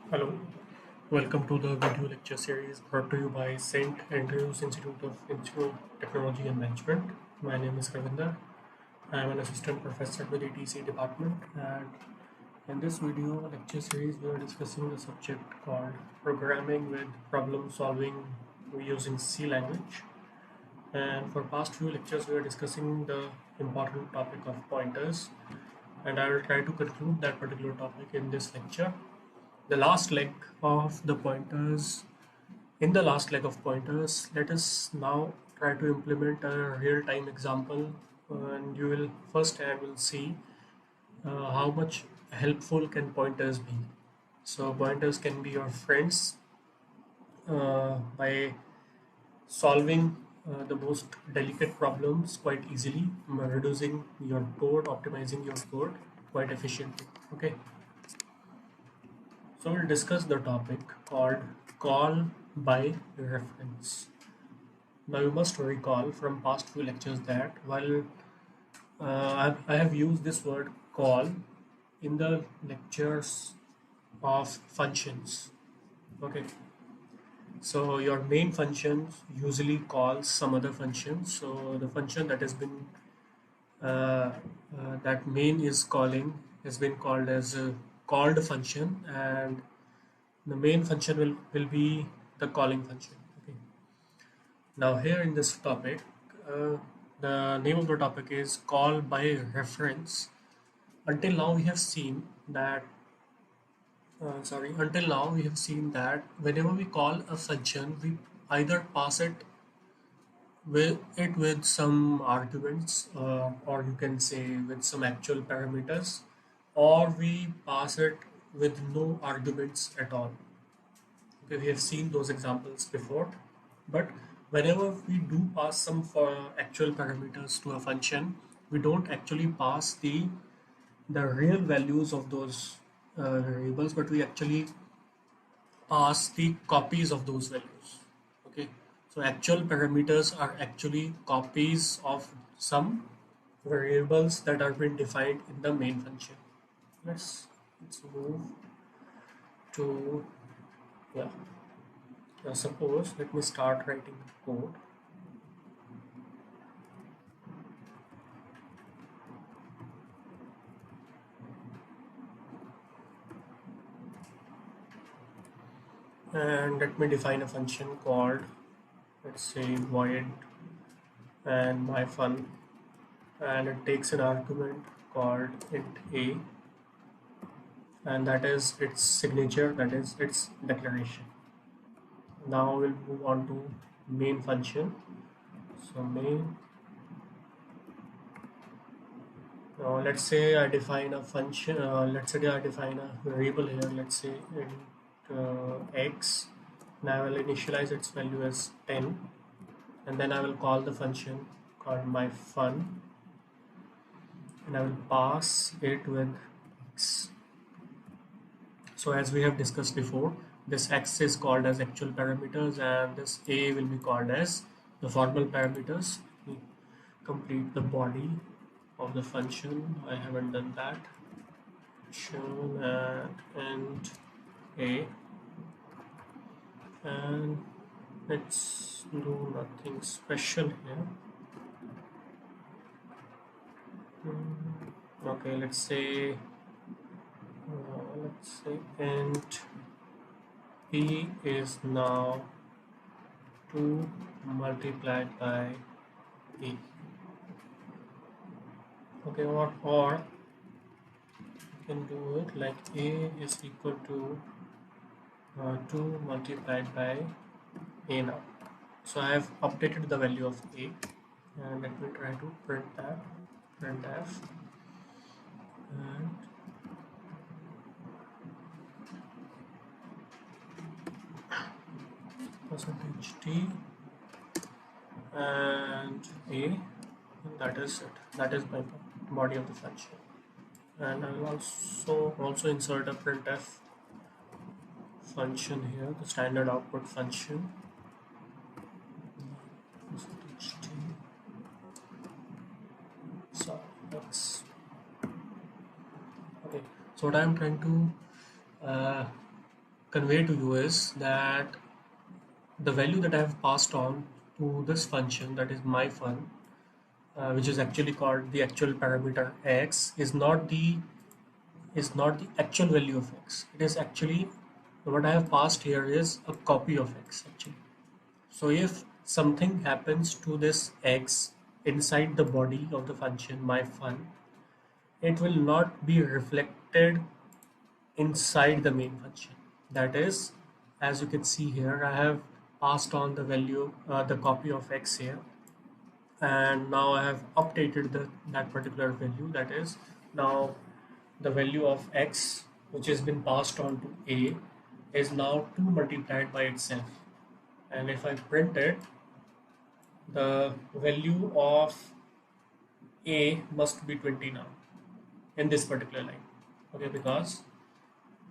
Hello, welcome to the video lecture series brought to you by St. Andrews Institute Technology and Management. My name is Ravinder. I am an assistant professor with ETC department, and in this video lecture series we are discussing the subject called programming with problem solving using C language. And for past few lectures we are discussing the important topic of pointers, and I will try to conclude that particular topic in this lecture. The last leg of the pointers In the last leg of pointers, let us now try to implement a real-time example, and you will first and will see how much helpful can pointers be. So pointers can be your friends by solving the most delicate problems quite easily, reducing your code, optimizing your code quite efficiently. Okay, so we'll discuss the topic called call by reference. Now you must recall from past few lectures that while I have used this word call in the lectures of functions. Okay, so your main functions usually calls some other function. So the function that has been that main is calling has been called as a called function, and the main function will be the calling function. Okay. Now here in this topic, the name of the topic is call by reference. Until now we have seen that, until now we have seen that whenever we call a function, we either pass it with some arguments, or you can say with some actual parameters, or we pass it with no arguments at all. Okay, we have seen those examples before, but whenever we do pass some for actual parameters to a function, we don't actually pass the real values of those variables, but we actually pass the copies of those values. Okay, so actual parameters are actually copies of some variables that are been defined in the main function. Let's move to, yeah. Now suppose let me start writing the code. And let me define a function called, let's say, void and my fun, and it takes an argument called int a, and that is its signature, that is its declaration. Now we'll move on to main function. So main, now let's say I define a function, let's say I define a variable here, let's say int x, and I will initialize its value as 10, and then I will call the function called my fun, and I will pass it with x. So as we have discussed before, this x is called as actual parameters, and this a will be called as the formal parameters. We complete the body of the function. I haven't done that. Function and a, and let's do nothing special here. Okay, let's say int p is now 2 multiplied by a. Okay, or you can do it like a is equal to 2 multiplied by a now. So I have updated the value of a, and let me try to printf, and percentage t and a, and that is it. That is my body of the function. And I will also insert a printf function here, the standard output function. Percentage t. So that's okay. So what I'm trying to convey to you is that the value that I have passed on to this function, that is my fun, which is actually called the actual parameter x, is not the actual value of x. It is actually what I have passed here is a copy of x actually. So if something happens to this x inside the body of the function my fun, it will not be reflected inside the main function. That is, as you can see here, I have passed on the value, the copy of x here, and now I have updated that particular value. That is, now the value of x which has been passed on to a is now 2 multiplied by itself, and if I print it, the value of a must be 20 now in this particular line. Okay, because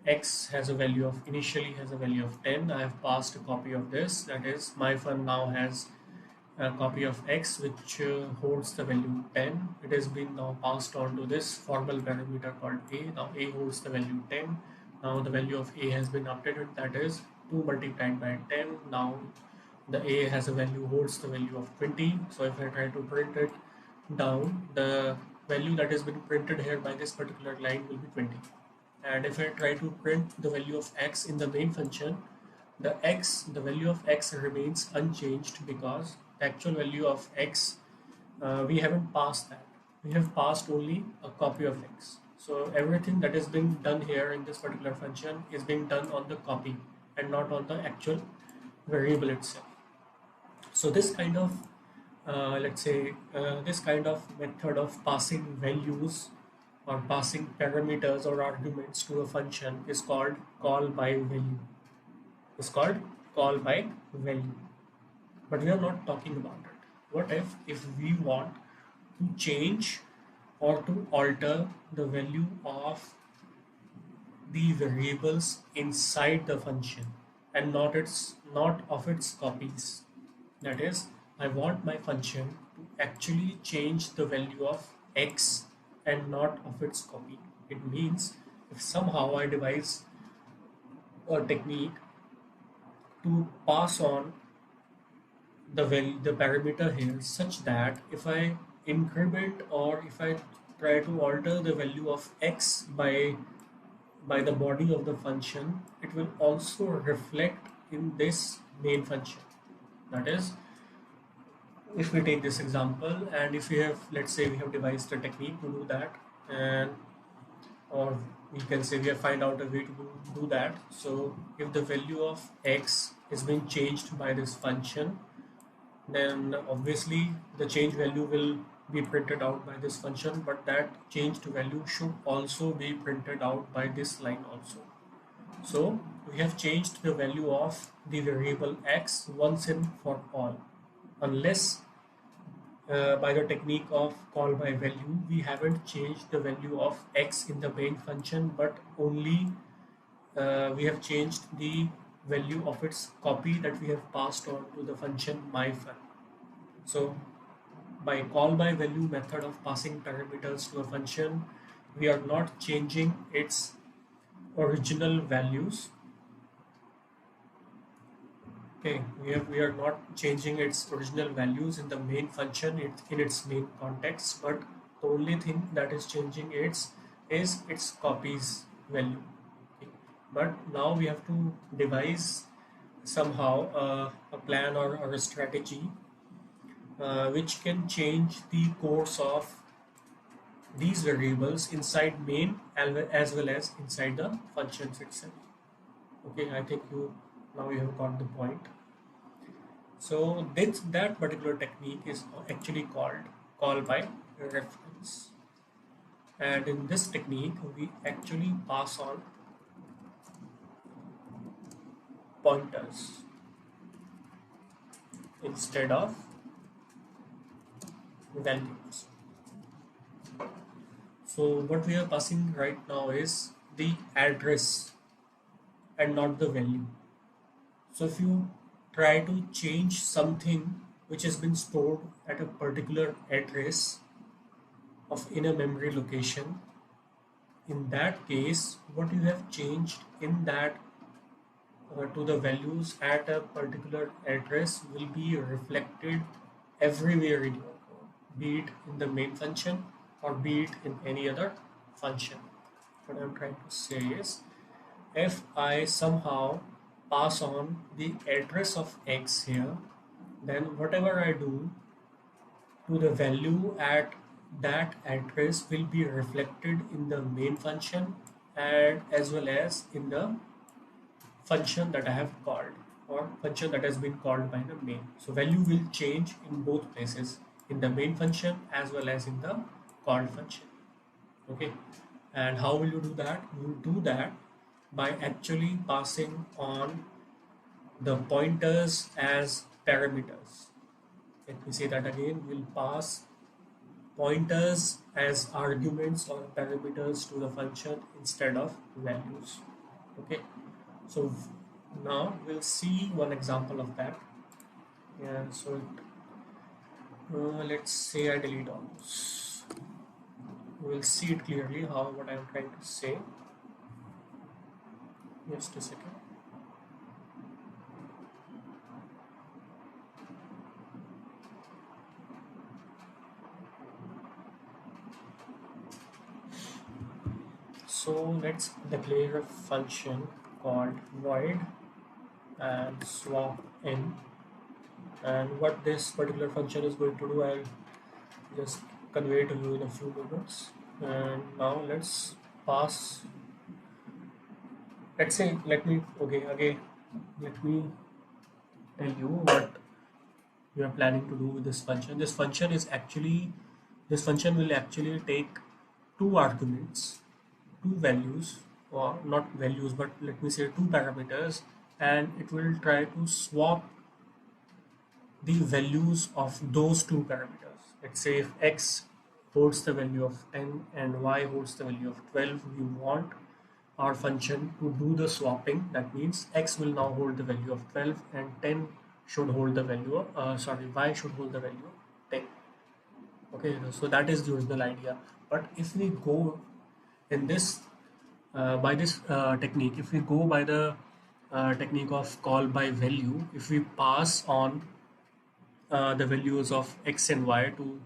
x has a value of initially has a value of 10. I have passed a copy of this, that is my fun now has a copy of x which holds the value 10. It has been now passed on to this formal parameter called a. Now a holds the value 10. Now the value of a has been updated, that is 2 multiplied by 10. Now the a has a value, holds the value of 20. So if I try to print it down, the value that has been printed here by this particular line will be 20. And if I try to print the value of x in the main function, the value of x remains unchanged because the actual value of x, we haven't passed that. We have passed only a copy of x. So everything that is being done here in this particular function is being done on the copy and not on the actual variable itself. So this kind of let's say this kind of method of passing values or passing parameters or arguments to a function is called call by value. Is called call by value. But we are not talking about it. What if we want to change or to alter the value of the variables inside the function and not of its copies? That is, I want my function to actually change the value of x and not of its copy. It means if somehow I devise a technique to pass on the parameter here such that if I increment or if I try to alter the value of x by the body of the function, it will also reflect in this main function. That is, if we take this example and if we have, let's say we have devised a technique to do that, and or we can say we have find out a way to do that. So if the value of x is being changed by this function, then obviously the change value will be printed out by this function, but that changed value should also be printed out by this line also. So we have changed the value of the variable x once and for all, unless by the technique of call by value we haven't changed the value of x in the main function, but only we have changed the value of its copy that we have passed on to the function myFun. So by call by value method of passing parameters to a function, we are not changing its original values. Okay, we are not changing its original values in the main function in its main context, but the only thing that is changing is its copies value. Okay. But now we have to devise somehow a plan or a strategy which can change the course of these variables inside main as well as inside the functions itself. Okay, I think you have got the point. So that particular technique is actually called call by reference, and in this technique we actually pass on pointers instead of values. So what we are passing right now is the address and not the value. So if you try to change something which has been stored at a particular address of in a memory location, in that case what you have changed in that to the values at a particular address will be reflected everywhere in your code, be it in the main function or be it in any other function. What I'm trying to say is, if I somehow pass on the address of x here, then whatever I do to the value at that address will be reflected in the main function and as well as in the function that I have called or function that has been called by the main. So value will change in both places, in the main function as well as in the called function. Okay, and how will you do that? You will do that by actually passing on the pointers as parameters. Let me say that again. We'll pass pointers as arguments or parameters to the function instead of values. Okay, so now we'll see one example of that. Yeah, so let's say I delete all those. We'll see it clearly how what I'm trying to say. Just a second. So let's declare a function called void and swap in, and what this particular function is going to do I'll just convey to you in a few minutes. And now let's pass, let's say, let me let me tell you what we are planning to do with this function. This function will actually take two arguments, two values, or not values but let me say two parameters, and it will try to swap the values of those two parameters. Let's say if x holds the value of 10 and y holds the value of 12, we want our function to do the swapping. That means x will now hold the value of 12 and 10 should hold the value of y should hold the value of 10. Okay, so that is the original idea. But if we go in this by this technique, if we go by the technique of call by value, if we pass on the values of x and y to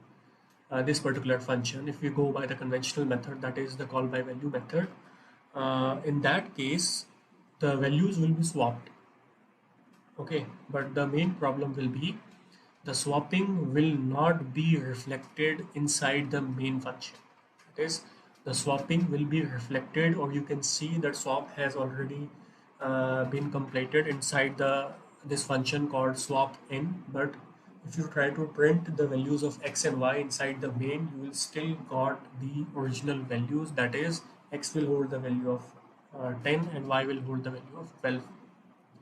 this particular function, if we go by the conventional method, that is the call by value method, in that case the values will be swapped. Okay, but the main problem will be the swapping will not be reflected inside the main function. That is, the swapping will be reflected, or you can see that swap has already been completed inside this function called swap in. But if you try to print the values of x and y inside the main, you will still got the original values. That is, x will hold the value of 10 and y will hold the value of 12.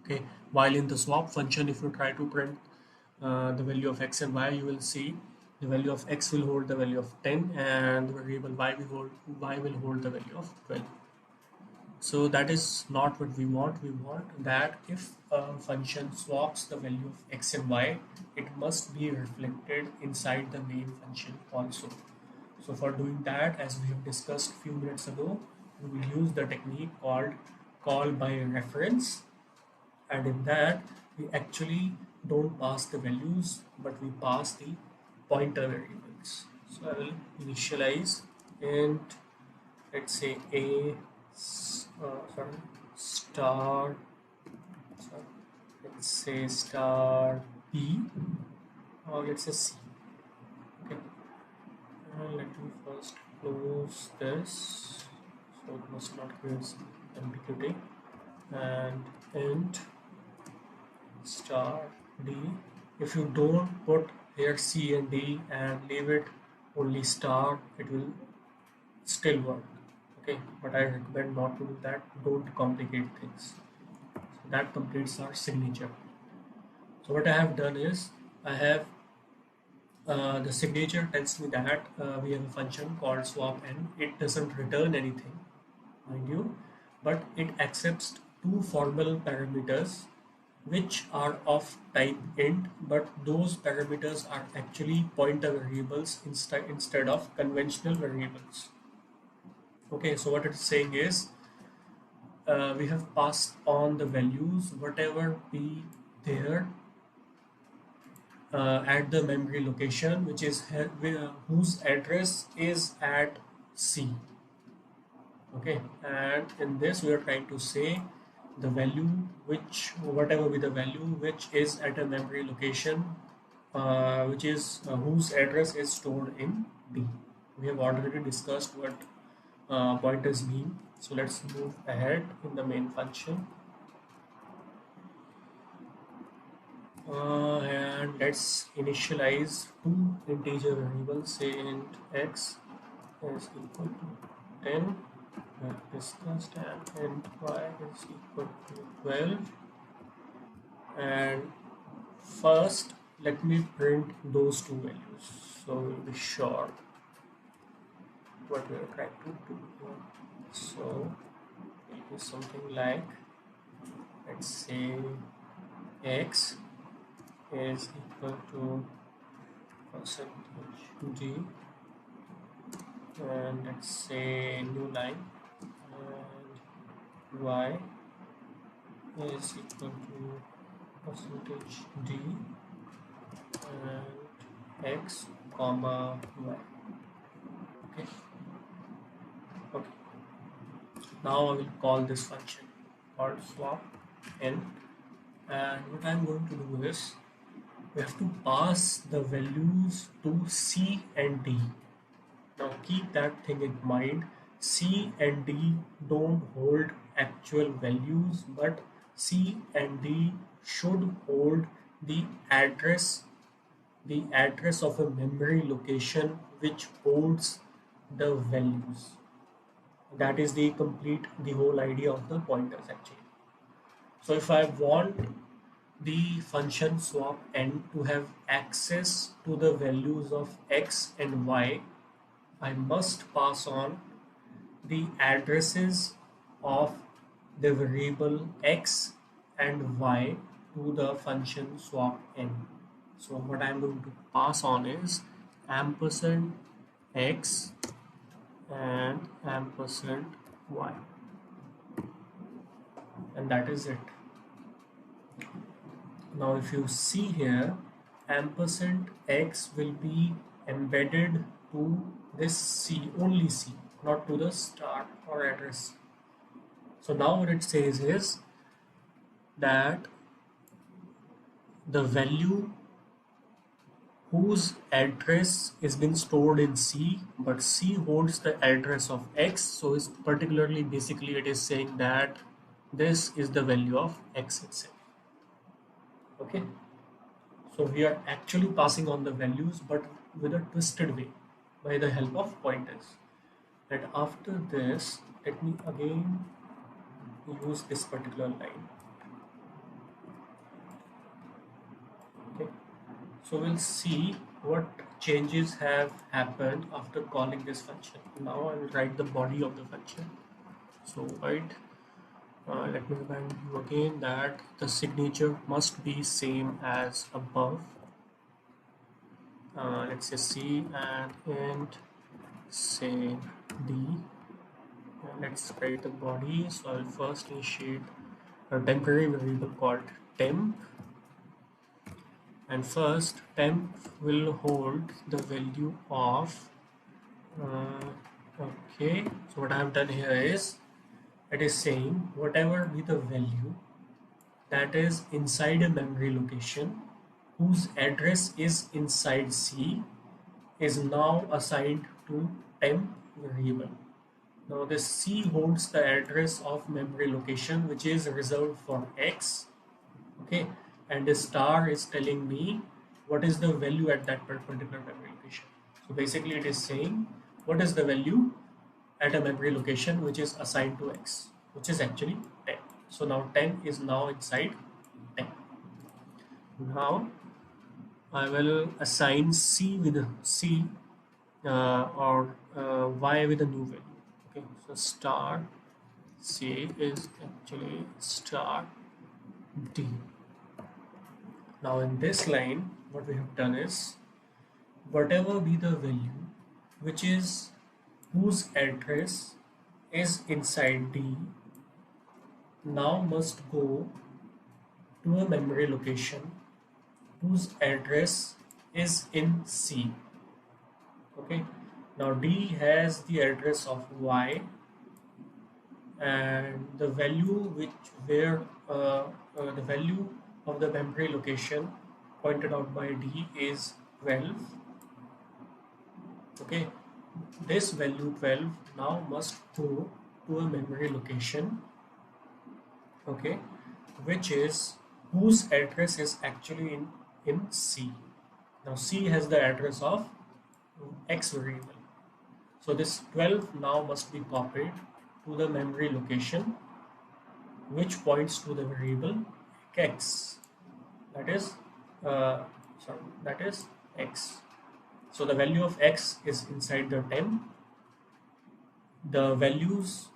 Okay, while in the swap function, if you try to print the value of x and y, you will see the value of x will hold the value of 10 and the variable y will hold the value of 12. So that is not what we want. We want that if a function swaps the value of x and y, it must be reflected inside the main function also. So for doing that, as we have discussed a few minutes ago, we will use the technique called call by reference, and in that we actually don't pass the values but we pass the pointer variables. So I will initialize int, let's say a star, let's say star b, or let's say c. Okay, and let me first close this so it must not create some ambiguity, and int star d. If you don't put here c and d and leave it only star, it will still work. Okay, but I recommend not to do that. Don't complicate things. So that completes our signature. So what I have done is I have the signature tells me that we have a function called swap n. It doesn't return anything, mind you, but it accepts two formal parameters which are of type int, but those parameters are actually pointer variables instead of conventional variables. Okay, so what it's saying is we have passed on the values whatever be there at the memory location, which is whose address is at C. Okay, and in this we are trying to say the value which whatever be the value which is at a memory location, which is whose address is stored in D. We have already discussed what pointers mean, so let's move ahead in the main function. And let's initialize two integer variables, say int x is equal to 10, we have discussed, and int y is equal to 12. And first let me print those two values so we'll be sure what we are trying to do here. So it will be something like, let's say x is equal to percentage d, and let's say new line, and y is equal to percentage d and x comma y. Okay. Okay. Now I will call this function called swap n, and what I'm going to do is we have to pass the values to C and D. Now keep that thing in mind. C and D don't hold actual values, but C and D should hold the address the address of a memory location which holds the values. That is the whole idea of the pointers actually. So if I want the function swap n to have access to the values of x and y, I must pass on the addresses of the variable x and y to the function swap n. So what I'm going to pass on is ampersand x and ampersand y, and that is it. Now if you see here, ampersand x will be embedded to this C, only C, not to the star or address. So now what it says is that the value whose address is been stored in C, but C holds the address of X, so is particularly basically it is saying that this is the value of X itself. Okay, so we are actually passing on the values but with a twisted way by the help of pointers. And after this, let me again use this particular line. Okay, so we'll see what changes have happened after calling this function. Now I will write the body of the function. So write, let me remind you again that the signature must be same as above. Let's say C and int say D. Let's write the body. So I'll first initiate a temporary variable called temp, and first temp will hold the value of okay, so what I have done here is it is saying whatever be the value that is inside a memory location whose address is inside C is now assigned to temp variable. Now this C holds the address of memory location which is reserved for X. Okay, and the star is telling me what is the value at that particular memory location. So basically it is saying what is the value at a memory location which is assigned to X, which is actually 10. So now 10 is now inside 10. Now I will assign C with C or Y with a new value. Okay, so star C is actually star D. Now in this line, what we have done is whatever be the value which is whose address is inside D, now must go to a memory location whose address is in C. Okay, now D has the address of Y, and the value the value of the memory location pointed out by D is 12. Okay, this value 12 now must go to a memory location, okay, which is whose address is actually in C. Now C has the address of X variable. So this 12 now must be copied to the memory location which points to the variable X. That is, uh, that is X. So the value of X is inside the 10. The values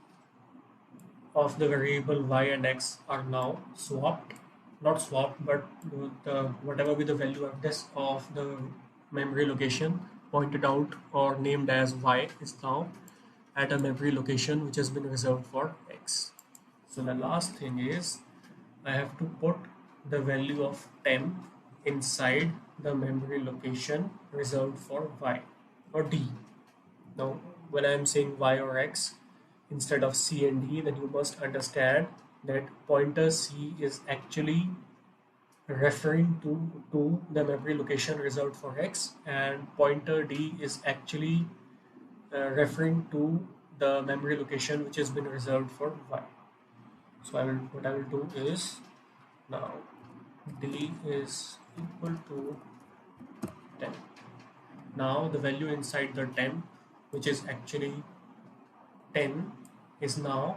of the variable Y and X are now swapped, not swapped, but whatever be the value of this of the memory location pointed out or named as Y is now at a memory location which has been reserved for X. So the last thing is I have to put the value of 10 inside the memory location reserved for Y or D. Now, when I am saying Y or X instead of C and D, then you must understand that pointer C is actually referring to the memory location reserved for X, and pointer D is actually referring to the memory location which has been reserved for Y. So what I will do is now D is equal to 10. Now the value inside the 10, which is actually 10, is now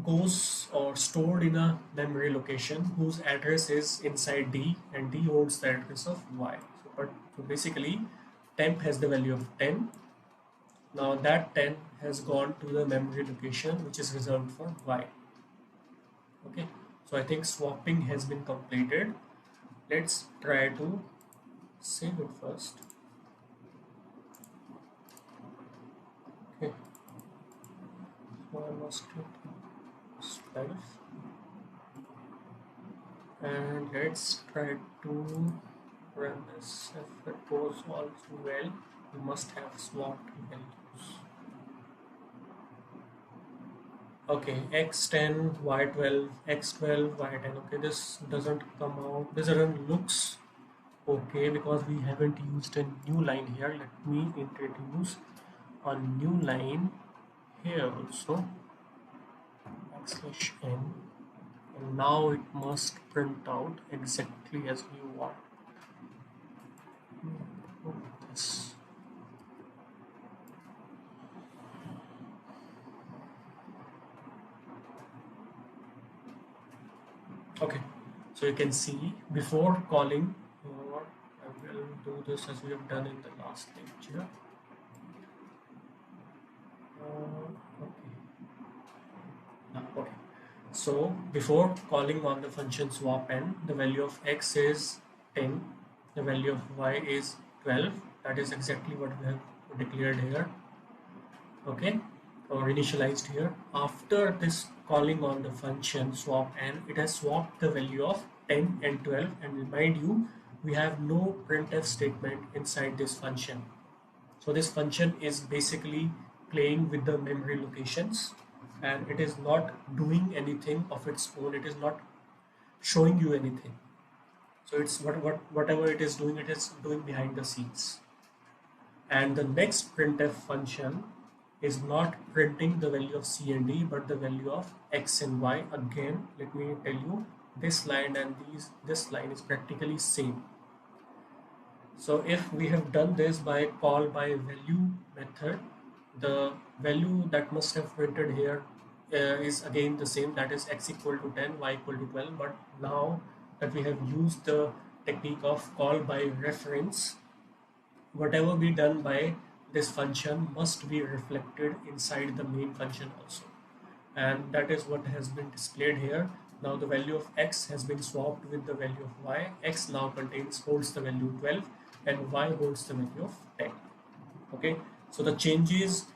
goes or stored in a memory location whose address is inside D, and D holds the address of Y. So basically temp has the value of 10. Now that 10 has gone to the memory location which is reserved for Y. Okay, so I think swapping has been completed. Let's try to save it first. Okay, so I must do 12, and let's try to run this. If it goes all too well, we must have swapped values. Okay, x10, y12, x12, y10. Okay, this doesn't come out. This doesn't looks okay because we haven't used a new line here. Let me introduce a new line here also, \n, and now it must print out exactly as we want. This. Okay, so you can see before calling, or I will do this as we have done in the last lecture. Okay. Okay. So before calling on the function swap n, the value of x is 10, the value of y is 12. That is exactly what we have declared here. Okay, or initialized here. After this calling on the function swap n, it has swapped the value of 10 and 12, and remind you, we have no printf statement inside this function. So this function is basically playing with the memory locations, and it is not doing anything of its own. It is not showing you anything. So it's whatever it is doing behind the scenes. And the next printf function is not printing the value of C and D, but the value of X and Y. Again, let me tell you, this line and this line is practically same. So if we have done this by call by value method, the value that must have printed here is again the same, that is x equal to 10, y equal to 12. But now that we have used the technique of call by reference, whatever be done by this function must be reflected inside the main function also, and that is what has been displayed here. Now the value of x has been swapped with the value of y. X now holds the value 12, and y holds the value of 10. Okay, so the changes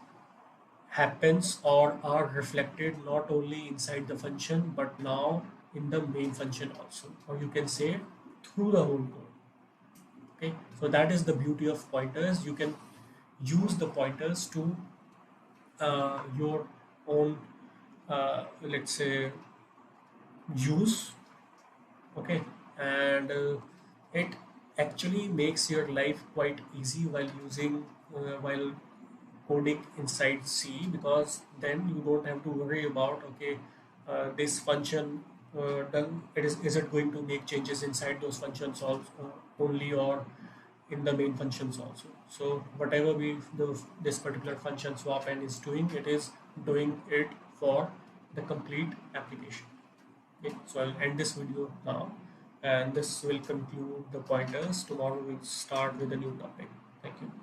happens or are reflected not only inside the function but now in the main function also, or you can say through the whole code. Okay, so that is the beauty of pointers. You can use the pointers to your own, let's say, use. Okay, and it actually makes your life quite easy while using while coding inside C, because then you don't have to worry about, okay, this function done it is it going to make changes inside those functions also, only, or in the main functions also. So whatever this particular function swap n is doing, it is doing it for the complete application. Okay, so I'll end this video now, and this will conclude the pointers. Tomorrow we'll start with a new topic. Thank you.